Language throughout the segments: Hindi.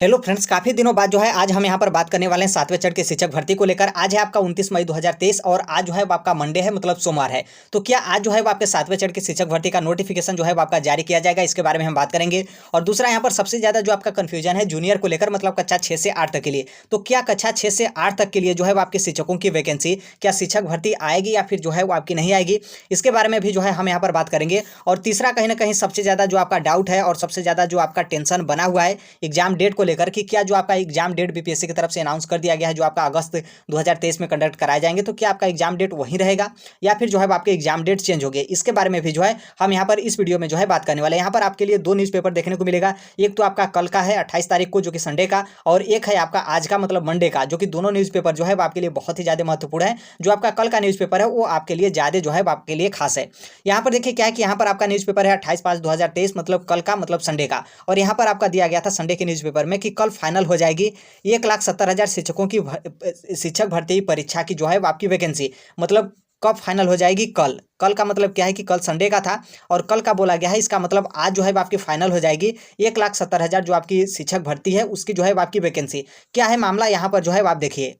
हेलो फ्रेंड्स, काफ़ी दिनों बाद जो है आज हम यहाँ पर बात करने वाले हैं 7वें चरण की शिक्षक भर्ती को लेकर। आज है आपका 29 मई 2023 और आज जो है वो आपका मंडे है, मतलब सोमवार है। तो क्या आज जो है वो आपके 7वें चरण की शिक्षक भर्ती का नोटिफिकेशन जो है वो आपका जारी किया जाएगा, इसके बारे में हम बात करेंगे। और दूसरा यहाँ पर सबसे ज़्यादा जो आपका कन्फ्यूजन है जूनियर को लेकर, मतलब कक्षा 6 से 8 तक के लिए। तो क्या कक्षा 6 से 8 तक के लिए जो है वो आपके शिक्षकों की वैकेंसी, क्या शिक्षक भर्ती आएगी या फिर जो है वो आपकी नहीं आएगी, इसके बारे में भी जो है हम यहाँ पर बात करेंगे। और तीसरा कहीं ना कहीं सबसे ज़्यादा जो आपका डाउट है और सबसे ज़्यादा जो आपका टेंशन बना हुआ है एग्जाम डेट को लेकर, कि क्या जो आपका एग्जाम डेट बीपीएससी की तरफ से अनाउंस कर दिया गया है जो आपका अगस्त 2023 में कंडक्ट कराए जाएंगे, तो क्या आपका एग्जाम डेट वहीं रहेगा या फिर जो है आपके एग्जाम डेट चेंज हो गए, इसके बारे में भी जो है हम यहाँ पर इस वीडियो में जो है बात करने वाले हैं। यहाँ पर आपके लिए दो न्यूज़पेपर देखने को मिलेगा। एक तो आपका कल का है 28 तारीख को, जो कि संडे का, और एक है आपका आज का, मतलब मंडे का, जो कि दोनों न्यूज़पेपर जो है वो आपके लिए बहुत ही ज़्यादा महत्वपूर्ण है। जो आपका कल का न्यूज़पेपर है वो आपके लिए ज़्यादा जो है वो आपके लिए खास है। यहाँ पर देखिए क्या है कि यहाँ पर आपका न्यूज़पेपर है 28/5/2023, मतलब कल का, मतलब संडे का। और यहाँ पर आपका दिया गया था संडे के न्यूज़पेपर में कि कल फाइनल हो जाएगी 1,70,000 शिक्षकों की शिक्षक भर्ती परीक्षा की जो है वो आपकी वैकेंसी। मतलब कब फाइनल हो जाएगी? कल। कल का मतलब क्या है कि कल संडे का था और कल का बोला गया है, इसका मतलब आज जो है वो आपकी फाइनल हो जाएगी 1,70,000 जो आपकी शिक्षक भर्ती है उसकी जो है वो आपकी वैकेंसी। क्या है मामला यहाँ पर जो है वो आप देखिए।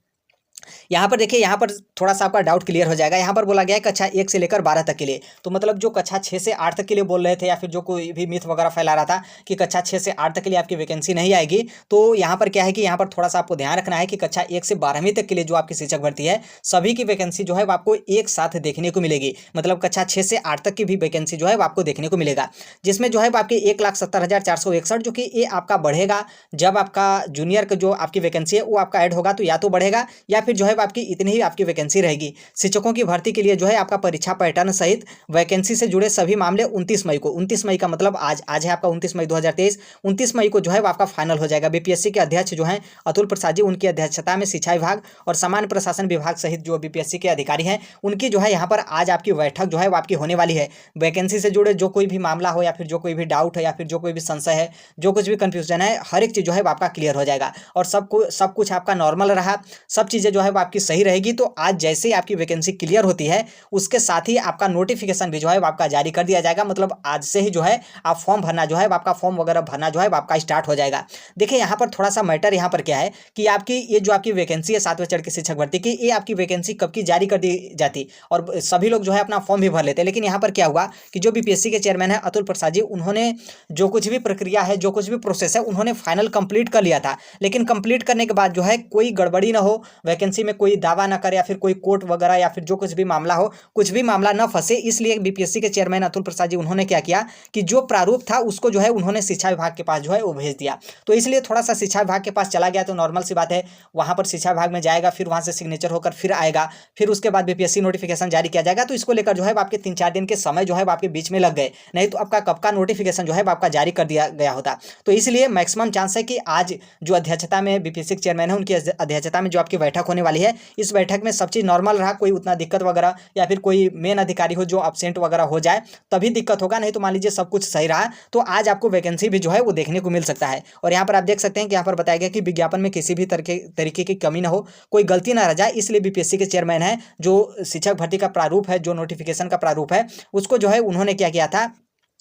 यहाँ पर देखिए, यहाँ पर थोड़ा सा आपका डाउट क्लियर हो जाएगा। यहाँ पर बोला गया है कक्षा 1 से लेकर 12 तक के लिए। तो मतलब जो कक्षा 6 से 8 तक के लिए बोल रहे थे या फिर जो कोई भी मिथ वगैरह फैला रहा था कि कक्षा 6 से 8 तक के लिए आपकी वैकेंसी नहीं आएगी, तो यहाँ पर क्या है कि यहाँ पर थोड़ा सा आपको ध्यान रखना है कि कक्षा 1 से 12वीं तक के लिए जो आपकी शिक्षक भर्ती है सभी की वैकेंसी जो है वो आपको एक साथ देखने को मिलेगी। मतलब कक्षा 6 से 8 तक की भी वैकेंसी जो है वो आपको देखने को मिलेगा, जिसमें जो है वो आपकी 1,70,461, जो कि ये आपका बढ़ेगा जब आपका जूनियर का जो आपकी वैकेंसी है वो आपका ऐड होगा, तो या तो बढ़ेगा या फिर जो है आपकी इतनी ही आपकी वैकेंसी रहेगी। शिक्षकों की भर्ती के लिए जो है आपका परीक्षा पैटर्न सहित वैकेंसी से जुड़े सभी मामले 29 मई को, 29 मई का मतलब आज है आपका 29 मई 2023, 29 मई को जो है वो आपका फाइनल हो जाएगा। बीपीएससी के अध्यक्ष जो हैं अतुल प्रसाद जी, उनकी अध्यक्षता में शिक्षा विभाग और सामान्य प्रशासन विभाग सहित जो बीपीएससी के अधिकारी हैं उनकी जो है यहाँ पर आज आपकी बैठक जो है वो आपकी होने वाली है। वैकेंसी से जुड़े जो कोई भी मामला हो या फिर जो कोई भी डाउट है या फिर जो कोई भी संशय है, जो कुछ भी कंफ्यूजन है, हर एक चीज़ जो है वो आपका क्लियर हो जाएगा और सब कुछ आपका नॉर्मल रहा, सब चीज़ें जो है वो आपकी सही रहेगी। तो आज जैसे ही आपकी वैकेंसी क्लियर होती है उसके साथ ही आपका नोटिफिकेशन भी जो है वो आपका जारी कर दिया जाएगा। मतलब आज से ही जो है आप फॉर्म भरना जो है आपका फॉर्म वगैरह भरना जो है आपका स्टार्ट हो जाएगा। देखिए यहाँ पर थोड़ा सा मैटर यहाँ पर क्या है कि आपकी ये जो आपकी वैकेंसी है 7वें चरण की शिक्षक भर्ती की, ये आपकी वैकेंसी कब की जारी कर दी जाती और सभी लोग जो है अपना फॉर्म भी भर लेते हैं। लेकिन यहाँ पर क्या हुआ कि जो बीपीएससी के चेयरमैन है अतुल प्रसाद जी, उन्होंने जो कुछ भी प्रक्रिया है, जो कुछ भी प्रोसेस है, उन्होंने फाइनल कंप्लीट कर लिया था। लेकिन कंप्लीट करने के बाद जो है कोई गड़बड़ी ना हो, वैकेंसी में कोई दावा ना करे या फिर कोई कोर्ट वगैरह या फिर जो कुछ भी मामला हो, कुछ भी मामला न फंसे, इसलिए बीपीएससी के चेयरमैन अतुल प्रसाद जी उन्होंने क्या किया कि जो प्रारूप था उसको जो है उन्होंने शिक्षा विभाग के पास जो है वो भेज दिया। तो इसलिए थोड़ा सा शिक्षा विभाग के पास चला गया, तो नॉर्मल सी बात है, वहां पर शिक्षा विभाग में जाएगा, फिर वहां से सिग्नेचर होकर फिर आएगा, फिर उसके बाद बीपीएससी नोटिफिकेशन जारी किया जाएगा। तो इसको लेकर जो है आपके 3-4 दिन के समय जो है आपके बीच में लग गए, नहीं तो आपका कब का नोटिफिकेशन जो है आपका जारी कर दिया गया होता। तो इसलिए मैक्सिमम चांस है कि आज जो अध्यक्षता में बीपीएससी के चेयरमैन है उनकी अध्यक्षता में जो आपकी बैठक होने वाली है, इस बैठक में सब चीज़ नॉर्मल रहा, कोई उतना दिक्कत वगैरह या फिर कोई मेन अधिकारी हो जो अब्सेंट वगैरह हो जाए तभी दिक्कत होगा, नहीं तो मान लीजिए सब कुछ सही रहा तो आज आपको वैकेंसी भी जो है वो देखने को मिल सकता है। और यहाँ पर आप देख सकते हैं कि यहाँ पर बताया गया कि विज्ञापन में किसी भी तरीके की कमी ना हो, कोई गलती ना रह जाए, इसलिए बीपीएससी के चेयरमैन है जो शिक्षक भर्ती का प्रारूप है, जो नोटिफिकेशन का प्रारूप है, उसको जो है उन्होंने क्या किया था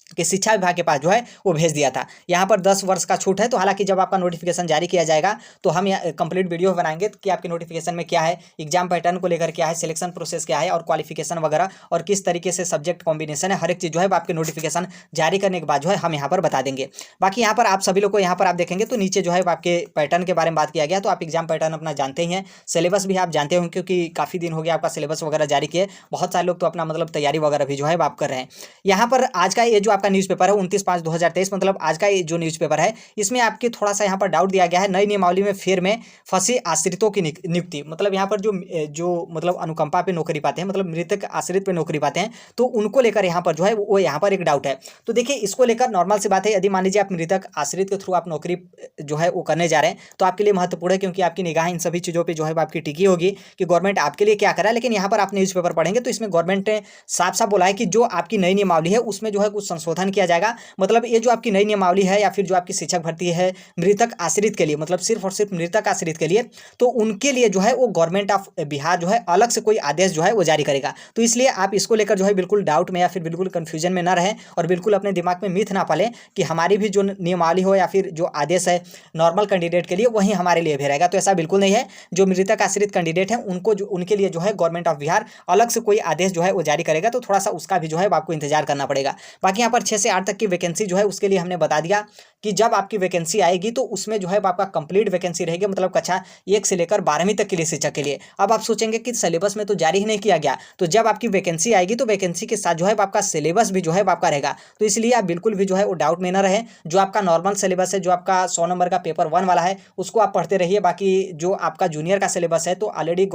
कि शिक्षा विभाग के पास जो है वो भेज दिया था। यहाँ पर 10 वर्ष का छूट है, तो हालांकि जब आपका नोटिफिकेशन जारी किया जाएगा तो हम यहाँ कंप्लीट वीडियो बनाएंगे कि आपके नोटिफिकेशन में क्या है, एग्जाम पैटर्न को लेकर क्या है, सिलेक्शन प्रोसेस क्या है और क्वालिफिकेशन वगैरह और किस तरीके से सब्जेक्ट कॉम्बिनेशन है, हर एक चीज़ जो है आपके नोटिफिकेशन जारी करने के बाद जो है हम यहाँ पर बता देंगे। बाकी यहाँ पर आप सभी लोग को यहाँ पर आप देखेंगे तो नीचे जो है आपके पैटर्न के बारे में बात किया गया। तो आप एग्जाम पैटर्न अपना जानते ही हैं, सिलेबस भी आप जानते होंगे क्योंकि काफ़ी दिन हो गया आपका सिलेबस वगैरह जारी किए, बहुत सारे लोग तो अपना मतलब तैयारी वगैरह भी जो है आप कर रहे हैं। यहाँ पर आज का ये जो आपका न्यूज़पेपर है 29/5/2023, मतलब आज का ये जो न्यूज़पेपर है इसमें आपके थोड़ा सा यहाँ पर डाउट दिया गया है, नई नियमावली में फेर में फंसे आश्रितों की नियुक्ति। मतलब यहाँ पर जो मतलब अनुकंपा पे नौकरी पाते हैं, मतलब मृतक आश्रित पे नौकरी पाते हैं, तो उनको लेकर यहाँ पर जो है वो यहाँ पर एक डाउट है। तो देखिए इसको लेकर नॉर्मल सी बात है, यदि मान लीजिए आप मृतक आश्रित के थ्रू आप नौकरी जो है वो करने जा रहे हैं तो आपके लिए महत्वपूर्ण है, क्योंकि आपकी निगाह इन सभी चीज़ों पर जो है आपकी टिकी होगी कि गवर्नमेंट आपके लिए क्या करा है। लेकिन यहाँ पर आप न्यूज़पेपर पढ़ेंगे तो इसमें गवर्नमेंट ने साफ साफ बोला है कि जो आपकी नई नियमावली है उसमें जो है कुछ संशोधन किया जाएगा। मतलब ये जो आपकी नई नियमावली है या फिर जो आपकी शिक्षक भर्ती है मृतक आश्रित के लिए, मतलब सिर्फ और सिर्फ मृतक आश्रित के लिए, तो उनके लिए जो है वो गवर्नमेंट ऑफ बिहार जो है अलग से कोई आदेश जो है वो जारी करेगा। तो इसलिए आप इसको लेकर जो है बिल्कुल डाउट में या फिर बिल्कुल कंफ्यूजन में ना रहें और बिल्कुल अपने दिमाग में मिथ ना पालें कि हमारी भी जो नियमावली हो या फिर जो आदेश है नॉर्मल कैंडिडेट के लिए वही हमारे लिए भी रहेगा। तो ऐसा बिल्कुल नहीं है। जो मृतक आश्रित कैंडिडेट हैं उनको जो उनके लिए जो है गवर्नमेंट ऑफ बिहार अलग से कोई आदेश जो है वो जारी करेगा। तो थोड़ा सा उसका भी जो है आपको इंतजार करना पड़ेगा। बाकी यहाँ पर 6 से 8 तक की वैकेंसी जो है उसके लिए हमने बता दिया कि जब आपकी वैकेंसी आएगी तो उसमें जो है आपका कंप्लीट वैकेंसी रहेगी, मतलब कक्षा 1 से लेकर 12वीं तक के लिए शिक्षक के लिए। अब आप सोचेंगे कि सिलेबस में तो जारी ही नहीं किया गया, तो जब आपकी वैकेंसी आएगी तो वैकेंसी के साथ जो है आपका सिलेबस भी जो है आपका रहेगा। तो इसलिए आप बिल्कुल भी जो है वो डाउट में ना रहे। जो आपका नॉर्मल सिलेबस है, जो आपका 100 नंबर का पेपर 1 वाला है, उसको आप पढ़ते रहिए। बाकी जो आपका जूनियर का सिलेबस है तो ऑलरेडी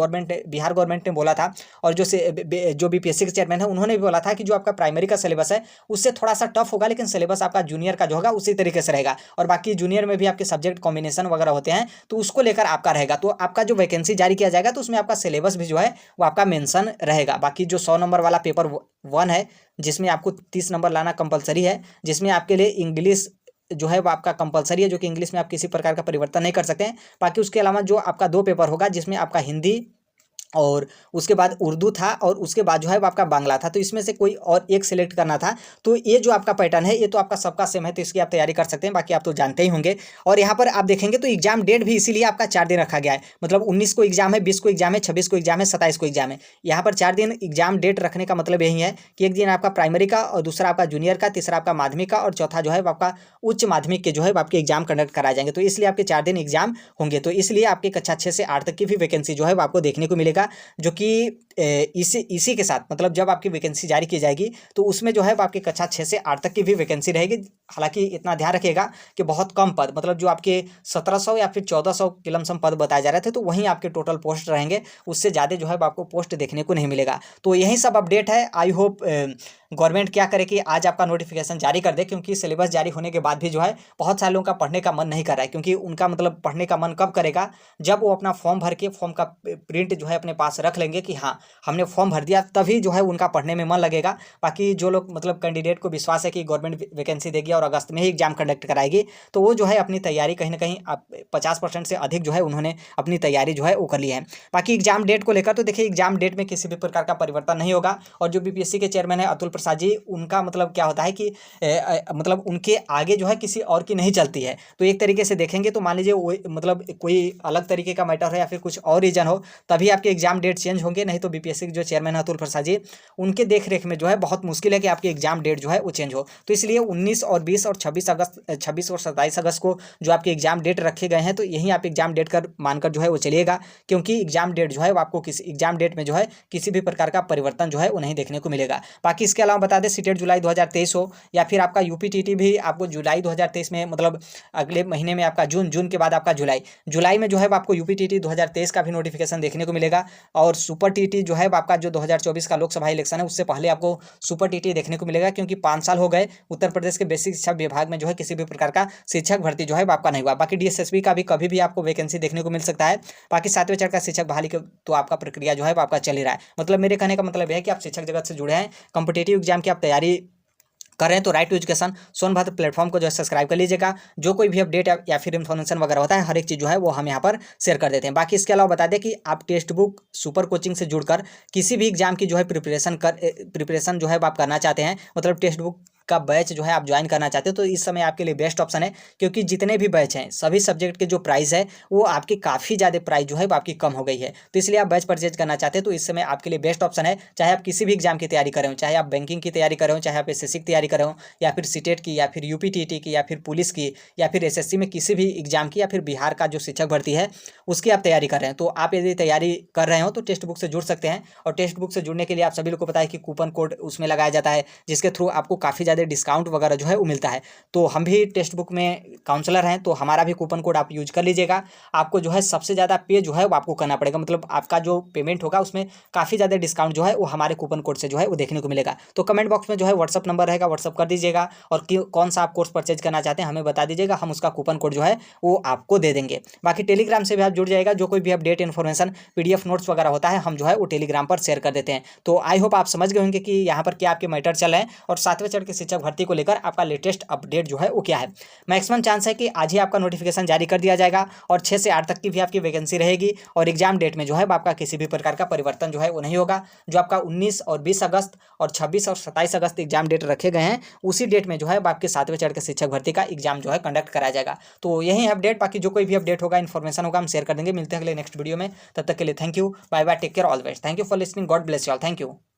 बिहार गवर्नमेंट ने बोला था, और जो बीपीएससी के चेयरमैन है उन्होंने भी बोला था कि जो आपका प्राइमरी का सिलेबस है उससे थोड़ा सा टफ होगा, लेकिन सिलेबस आपका जूनियर का जो होगा उसी तरीके से रहेगा। और बाकी जूनियर में भी आपके सब्जेक्ट कॉम्बिनेशन वगैरह होते हैं, तो उसको लेकर आपका रहेगा। तो आपका जो वैकेंसी जारी किया जाएगा तो उसमें आपका सिलेबस भी जो है वो आपका मेंशन रहेगा। बाकी जो 100 नंबर वाला पेपर 1 है जिसमें आपको 30 नंबर लाना कंपलसरी है, जिसमें आपके लिए इंग्लिश जो है वो आपका कंपलसरी है, जो कि इंग्लिश में आप किसी प्रकार का परिवर्तन नहीं कर सकते हैं। बाकी उसके अलावा जो आपका 2 पेपर होगा जिसमें आपका हिंदी और उसके बाद उर्दू था और उसके बाद जो है वो आपका बांग्ला था, तो इसमें से कोई और एक सिलेक्ट करना था। तो ये जो आपका पैटर्न है ये तो आपका सबका सेम है, तो इसकी आप तैयारी कर सकते हैं। बाकी आप तो जानते ही होंगे। और यहाँ पर आप देखेंगे तो एग्जाम डेट भी इसीलिए आपका 4 दिन रखा गया है। मतलब 19 को एग्जाम है, 20 को एग्जाम है, 26 को एग्जाम है, 27 को एग्जाम है। यहाँ पर 4 दिन एग्जाम डेट रखने का मतलब यही है कि एक दिन आपका प्राइमरी का और दूसरा आपका जूनियर का, तीसरा आपका माध्यमिक का और चौथा जो है आपका उच्च माध्यमिक के जो है आपके एग्जाम कंडक्ट कराए जाएंगे। तो इसलिए आपके 4 दिन एग्जाम होंगे। तो इसलिए आपके कक्षा 6 से 8 तक की भी वैकेंसी जो है वो आपको देखने को मिलेगा, जो कि इसी के साथ, मतलब जब आपकी वैकेंसी जारी की जाएगी तो उसमें जो है वो आपकी कक्षा 6 से 8 तक की भी वैकेंसी रहेगी। हालांकि इतना ध्यान रखिएगा कि बहुत कम पद, मतलब जो आपके 1700 या फिर 1400 के लमसम पद बताए जा रहे थे, तो वहीं आपके टोटल पोस्ट रहेंगे। उससे ज़्यादा जो है आपको पोस्ट देखने को नहीं मिलेगा। तो यही सब अपडेट है। आई होप गवर्नमेंट क्या करे कि आज आपका नोटिफिकेशन जारी कर दे, क्योंकि सिलेबस जारी होने के बाद भी जो है बहुत सारे लोगों का पढ़ने का मन नहीं कर रहा है। क्योंकि उनका मतलब पढ़ने का मन कब करेगा, जब वो अपना फॉर्म भर के फॉर्म का प्रिंट जो है अपने पास रख लेंगे कि हाँ हमने फॉर्म भर दिया, तभी जो है उनका पढ़ने में मन लगेगा। बाकी जो लोग मतलब कैंडिडेट को विश्वास है कि गवर्नमेंट वैकेंसी देगी और अगस्त में ही एग्जाम कंडक्ट कराएगी, तो वो जो है अपनी तैयारी कहीं ना कहीं 50% से अधिक जो है उन्होंने अपनी तैयारी जो है वो कर ली है। बाकी एग्जाम डेट को लेकर तो देखिए एग्जाम डेट में किसी भी प्रकार का परिवर्तन नहीं होगा। और जो बीपीएससी के चेयरमैन है अतुल प्रसाद जी, उनका मतलब क्या होता है कि मतलब उनके आगे जो है किसी और की नहीं चलती है। तो एक तरीके से देखेंगे तो मान लीजिए मतलब कोई अलग तरीके का मैटर है या फिर कुछ और रीजन हो, तभी आपके एग्जाम डेट चेंज होंगे। नहीं तो बीपीएससी के जो चेयरमैन है अतुल प्रसाद जी, उनके देख रेख में जो है बहुत मुश्किल है कि आपकी एग्जाम डेट जो है वो चेंज हो। तो इसलिए 19 और 20 और 26 और 27 अगस्त को जो आपके एग्जाम डेट रखे गए हैं, तो यही आप एग्जाम डेट कर मानकर जो है वो चलिएगा। क्योंकि एग्जाम डेट जो है वो आपको किसी एग्जाम डेट में जो है किसी भी प्रकार का परिवर्तन जो है वो नहीं देखने को मिलेगा। बाकी इसके अलावा बता दें सीटेट जुलाई 2023 हो या फिर आपका यूपीटीटी भी आपको जुलाई 2023 में, मतलब अगले महीने में आपका जून के बाद आपका जुलाई में जो है आपको यूपीटीटी 2023 का भी नोटिफिकेशन देखने को मिलेगा। और सुपर टीटी जो है आपका जो 2024 का लोकसभा इलेक्शन है उससे पहले आपको सुपर टीटी देखने को मिलेगा। क्योंकि 5 साल हो गए उत्तर प्रदेश के बेसिक शिक्षा विभाग में जो है किसी भी प्रकार का शिक्षक भर्ती जो है आपका नहीं हुआ। बाकी डीएसएसबी का भी कभी भी आपको वैकेंसी देखने को मिल सकता है। बाकी 7वें चरण का शिक्षक बहाली के तो आपका प्रक्रिया जो है आपका चल ही रहा है। मतलब मेरे कहने का मतलब यह है कि आप शिक्षक जगत से जुड़े हैं, कॉम्पिटिटिव एग्जाम की आप तैयारी कर रहे हैं, तो right to education Sonbhadra platform को जो है सब्सक्राइब कर लीजिएगा। जो कोई भी अपडेट या फिर इन्फॉर्मेशन वगैरह होता है हर एक चीज़ जो है वो हम यहाँ पर शेयर कर देते हैं। बाकी इसके अलावा बता दें कि आप टेक्स्ट बुक सुपर कोचिंग से जुड़कर किसी भी एग्जाम की जो है प्रिपरेशन जो है आप करना चाहते हैं, मतलब टेक्स्ट बुक का बैच जो है आप ज्वाइन करना चाहते हो, तो इस समय आपके लिए बेस्ट ऑप्शन है। क्योंकि जितने भी बैच हैं सभी सब्जेक्ट के जो प्राइस है वो आपकी काफ़ी ज़्यादा प्राइस जो है वो आपकी कम हो गई है। तो इसलिए आप बैच परचेज करना चाहते हैं तो इस समय आपके लिए बेस्ट ऑप्शन है। चाहे आप किसी भी एग्जाम की तैयारी कर रहे हो, चाहे आप बैंकिंग की तैयारी कर रहे हो, चाहे आप एसएससी की तैयारी कर रहे हो, या फिर सीटेट की, या फिर यूपीटीटी की, या फिर पुलिस की, या फिर एसएससी में किसी भी एग्जाम की, या फिर बिहार का जो शिक्षक भर्ती है उसकी आप तैयारी कर रहे हैं, तो आप यदि तैयारी कर रहे हो तो टेक्स्ट बुक से जुड़ सकते हैं। और टेक्स्ट बुक से जुड़ने के लिए आप सभी लोग को पता है कि कूपन कोड उसमें लगाया जाता है, जिसके थ्रू आपको काफ़ी ज़्यादा डिस्काउंट वगैरह जो है वो मिलता है। तो हम भी टेक्स्ट बुक में काउंसलर हैं, तो हमारा भी कूपन कोड आप यूज कर लीजिएगा। आपको जो है सबसे ज़्यादा पे जो है वो आपको करना पड़ेगा, मतलब आपका जो पेमेंट होगा उसमें काफ़ी ज़्यादा डिस्काउंट जो है वो हमारे कूपन कोड से जो है वो देखने को मिलेगा। तो कमेंट बॉक्स में जो है व्हाट्सअप नंबर रहेगा, व्हाट्सअप कर दीजिएगा और कौन सा आप कोर्स परचेज करना चाहते हैं हमें बता दीजिएगा, हम उसका कूपन कोड जो है वो आपको दे देंगे। बाकी टेलीग्राम से भी आप जुड़ जाएगा, जो कोई भी अपडेट इन्फॉर्मेशन पीडीएफ नोट्स वगैरह होता है हम जो है वो टेलीग्राम पर शेयर कर देते हैं। तो आई होप आप समझ गए होंगे कि यहाँ पर क्या आपके मैटर चल रहे हैं। और 7वें चरण के शिक्षक भर्ती को लेकर आपका लेटेस्ट अपडेट जो है वो क्या है। मैक्सिमम चांस है कि आज ही आपका नोटिफिकेशन जारी कर दिया जाएगा और 6 से 8 तक की भी आपकी वैकेंसी रहेगी और एग्जाम डेट में जो है आपका किसी भी प्रकार का परिवर्तन जो है वो नहीं होगा। जो आपका 19 और 20 अगस्त और 26 और 27 अगस्त एग्जाम डेट रखे गए हैं, उसी डेट में जो है आपके 7वें चरण के शिक्षक भर्ती का एग्जाम जो है कंडक्ट कराया जाएगा। तो यही अपडेट, बाकी जो कोई भी अपडेट होगा, इन्फॉर्मेशन होगा, हम शेयर कर देंगे। मिलते हैं अगले नेक्स्ट वीडियो में, तब तक के लिए thank you, bye bye, take care, all the best. Thank you for listening, God bless you all, thank you.